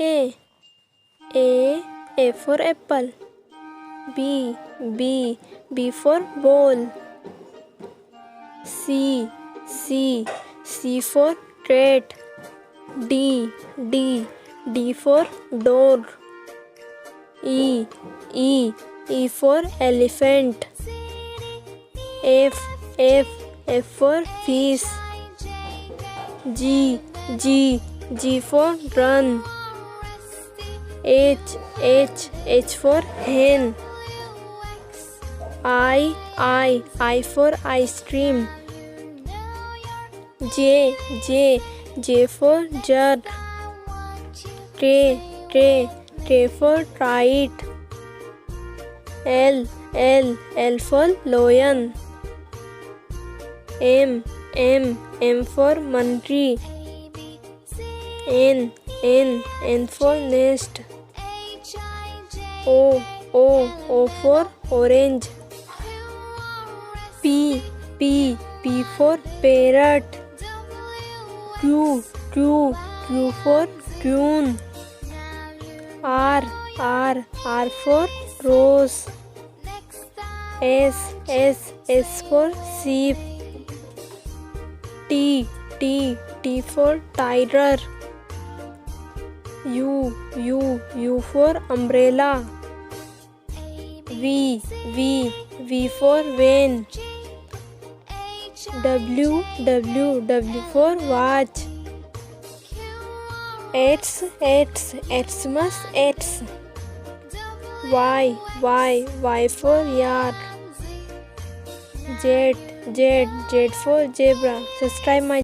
A. A for apple. B for ball. C for cat. D for door. E for elephant. F for fish. G for run. H for hen. I for ice cream. J for jug. K for kite. L for lion. M for monkey. N for nest. O for orange. P for parrot. Q for queen. R for rose. S for sheep. T for tiger. U for umbrella. V for van. W for watch. X Y for yak. Z for zebra. Subscribe my